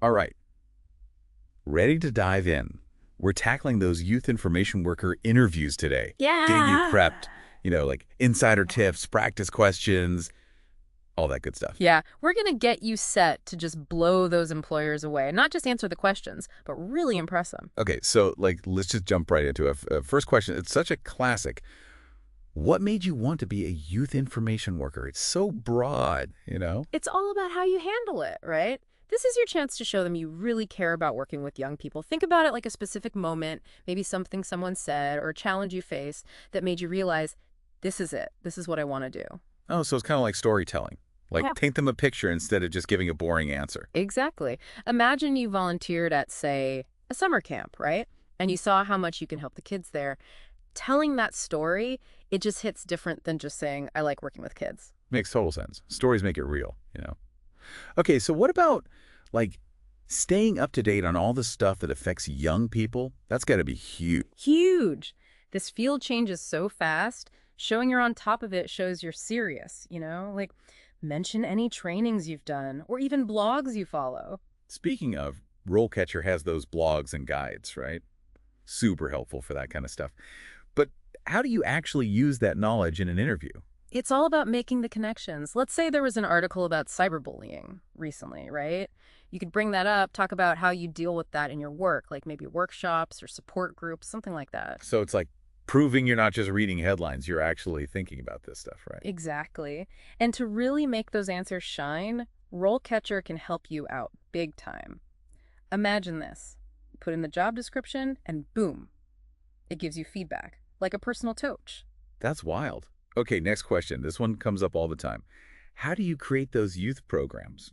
All right, ready to dive in. We're tackling those youth information worker interviews today. Getting you Yeah. prepped, like insider tips, practice questions, all that good stuff. Yeah, we're going to get you set to just blow those employers away. Not just answer the questions, but really impress them. Okay, so let's just jump right into it. First question, it's such a classic. What made you want to be a youth information worker? It's so broad. It's all about how you handle it, right? This is your chance to show them you really care about working with young people. Think about it like a specific moment, maybe something someone said or a challenge you face that made you realize, this is it. This is what I want to do. Oh, so it's kind of like storytelling. Like Yeah. paint them a picture instead of just giving a boring answer. Exactly. Imagine you volunteered at, say, a summer camp, right? And you saw how much you can help the kids there. Telling that story, it just hits different than just saying, I like working with kids. Makes total sense. Stories make it real. Okay, so what about like staying up to date on all the stuff that affects young people? That's got to be huge. Huge. This field changes so fast. Showing you're on top of it shows you're serious. Like, mention any trainings you've done or even blogs you follow. Speaking of, RoleCatcher has those blogs and guides, right? Super helpful for that kind of stuff. But how do you actually use that knowledge in an interview? It's all about making the connections. Let's say there was an article about cyberbullying recently, right? You could bring that up, talk about how you deal with that in your work, like maybe workshops or support groups, something like that. So it's like proving you're not just reading headlines, you're actually thinking about this stuff, right? Exactly. And to really make those answers shine, RoleCatcher can help you out big time. Imagine this. Put in the job description and boom, it gives you feedback, like a personal coach. That's wild. Okay, next question. This one comes up all the time. How do you create those youth programs,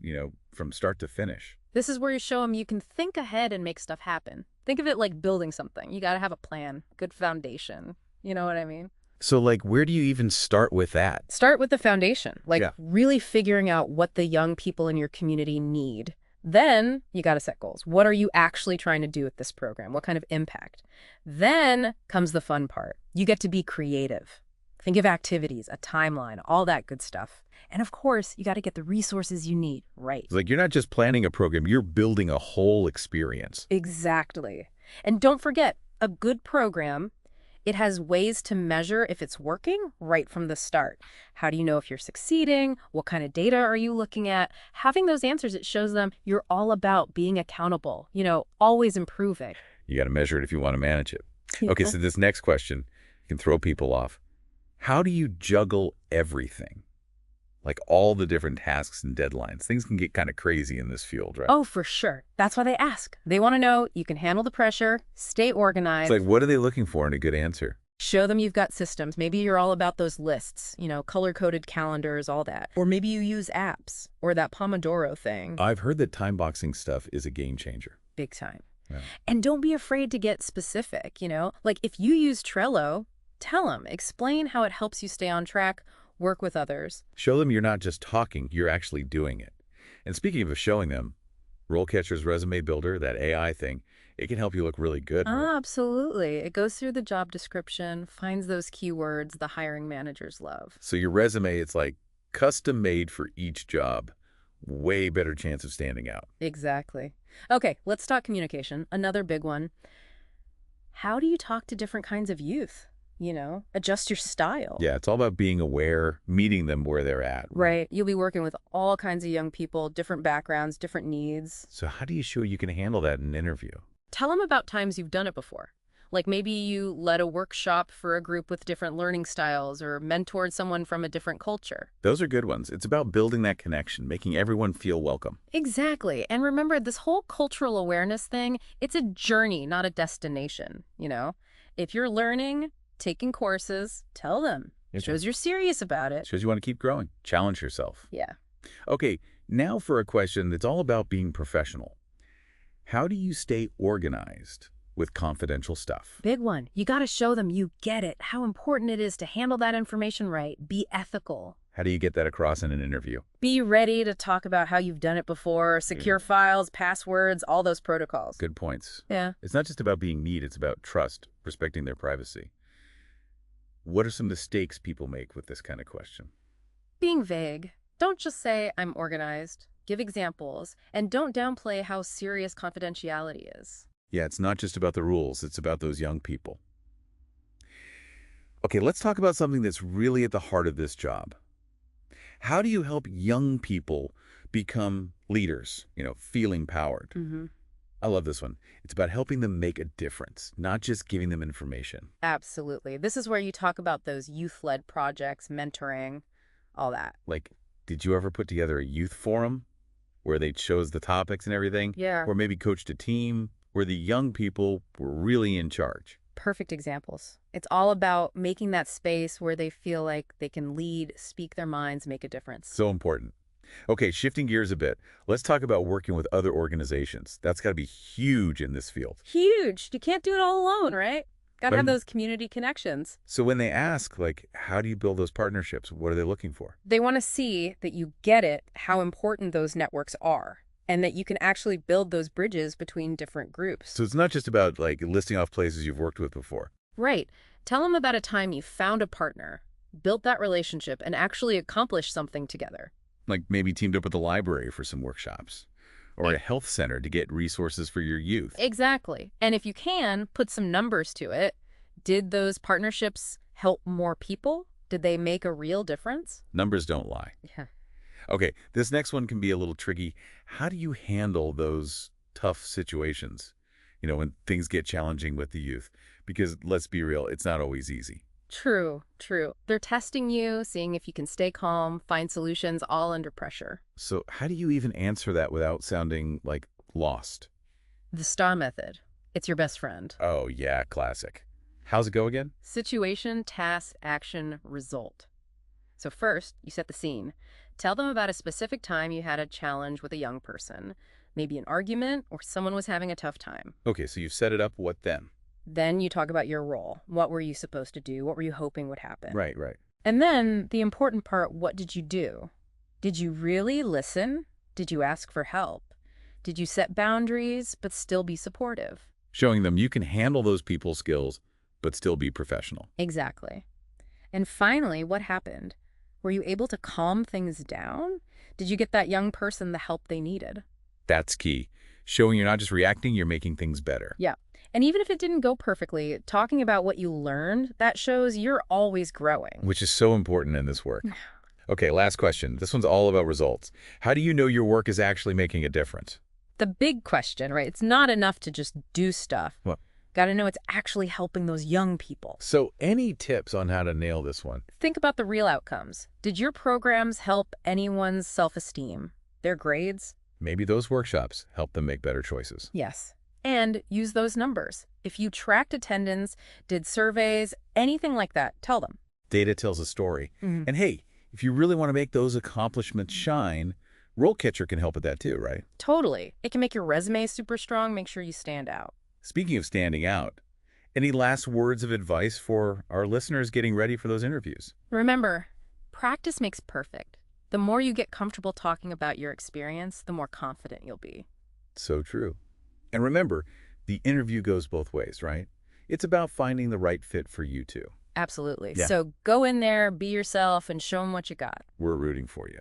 from start to finish? This is where you show them you can think ahead and make stuff happen. Think of it like building something. You got to have a plan, good foundation. You know what I mean? So, where do you even start with that? Start with the foundation, like Yeah. really figuring out what the young people in your community need. Then you got to set goals. What are you actually trying to do with this program? What kind of impact? Then comes the fun part. You get to be creative. Think of activities, a timeline, all that good stuff. And of course, you got to get the resources you need right. It's like you're not just planning a program, you're building a whole experience. Exactly. And don't forget, a good program, it has ways to measure if it's working right from the start. How do you know if you're succeeding? What kind of data are you looking at? Having those answers, it shows them you're all about being accountable, always improving. You got to measure it if you want to manage it. Yeah. Okay, so this next question can throw people off. How do you juggle everything? Like all the different tasks and deadlines. Things can get kind of crazy in this field, right? Oh, for sure. That's why they ask. They want to know you can handle the pressure, stay organized. It's like, what are they looking for in a good answer? Show them you've got systems. Maybe you're all about those lists, color-coded calendars, all that. Or maybe you use apps or that Pomodoro thing. I've heard that time boxing stuff is a game changer. Big time. Yeah. And don't be afraid to get specific, Like if you use Trello, tell them, explain how it helps you stay on track, work with others. Show them you're not just talking, you're actually doing it. And speaking of showing them, RoleCatcher's Resume Builder, that AI thing, it can help you look really good. Absolutely. It goes through the job description, finds those keywords the hiring managers love. So your resume, it's like custom made for each job. Way better chance of standing out. Exactly. Okay, let's talk communication. Another big one. How do you talk to different kinds of youth? Adjust your style. Yeah, it's all about being aware, meeting them where they're at. Right. You'll be working with all kinds of young people, different backgrounds, different needs. So how do you show you can handle that in an interview? Tell them about times you've done it before. Like maybe you led a workshop for a group with different learning styles or mentored someone from a different culture. Those are good ones. It's about building that connection, making everyone feel welcome. Exactly. And remember, this whole cultural awareness thing, it's a journey, not a destination, If you're learning, taking courses, tell them. It shows you're serious about it. Shows you want to keep growing. Challenge yourself. Yeah. Okay, now for a question that's all about being professional. How do you stay organized with confidential stuff? Big one. You got to show them you get it, how important it is to handle that information right. Be ethical. How do you get that across in an interview? Be ready to talk about how you've done it before, secure files, passwords, all those protocols. Good points. Yeah. It's not just about being neat, it's about trust, respecting their privacy. What are some mistakes people make with this kind of question? Being vague. Don't just say, I'm organized. give examples, and don't downplay how serious confidentiality is. Yeah, it's not just about the rules, it's about those young people. Okay, let's talk about something that's really at the heart of this job. How do you help young people become leaders, feel empowered? I love this one. It's about helping them make a difference, not just giving them information. Absolutely. This is where you talk about those youth-led projects, mentoring, all that. Like, did you ever put together a youth forum where they chose the topics and everything? Yeah. Or maybe coached a team where the young people were really in charge? Perfect examples. It's all about making that space where they feel like they can lead, speak their minds, make a difference. So important. Okay, shifting gears a bit, let's talk about working with other organizations. That's got to be huge in this field. Huge. You can't do it all alone, right? Got to have But- those community connections. So when they ask, like, how do you build those partnerships? What are they looking for? They want to see that you get it, how important those networks are, and that you can actually build those bridges between different groups. So it's not just about, like, listing off places you've worked with before. Right. Tell them about a time you found a partner, built that relationship, and actually accomplished something together. Like maybe teamed up with the library for some workshops or a health center to get resources for your youth. Exactly. And if you can, put some numbers to it. Did those partnerships help more people? Did they make a real difference? Numbers don't lie. Yeah. Okay, this next one can be a little tricky. How do you handle those tough situations, when things get challenging with the youth? Because let's be real, it's not always easy. True, true. They're testing you, seeing if you can stay calm, find solutions all under pressure. So how do you even answer that without sounding like lost? The STAR method. It's your best friend. Oh, yeah, classic. How's it go again? Situation, task, action, result. So first, you set the scene. Tell them about a specific time you had a challenge with a young person, maybe an argument or someone was having a tough time. Okay, so you've set it up. What then? Then you talk about your role. What were you supposed to do? What were you hoping would happen? Right. And then the important part, what did you do? Did you really listen? Did you ask for help? Did you set boundaries but still be supportive? Showing them you can handle those people skills but still be professional. Exactly. And finally, what happened? Were you able to calm things down? Did you get that young person the help they needed? That's key. Showing you're not just reacting, you're making things better. Yeah. And even if it didn't go perfectly, talking about what you learned, that shows you're always growing. Which is so important in this work. Okay, last question. This one's all about results. How do you know your work is actually making a difference? The big question, right? It's not enough to just do stuff. What? Got to know it's actually helping those young people. So any tips on how to nail this one? Think about the real outcomes. Did your programs help anyone's self-esteem? Their grades? Maybe those workshops help them make better choices. Yes. And use those numbers. If you tracked attendance, did surveys, anything like that, tell them. Data tells a story. And hey, if you really want to make those accomplishments shine, RoleCatcher can help with that too, right? Totally. It can make your resume super strong, make sure you stand out. Speaking of standing out, any last words of advice for our listeners getting ready for those interviews? Remember, practice makes perfect. The more you get comfortable talking about your experience, the more confident you'll be. So true. And remember, the interview goes both ways, right? It's about finding the right fit for you too. Absolutely. Yeah. So go in there, be yourself, and show them what you got. We're rooting for you.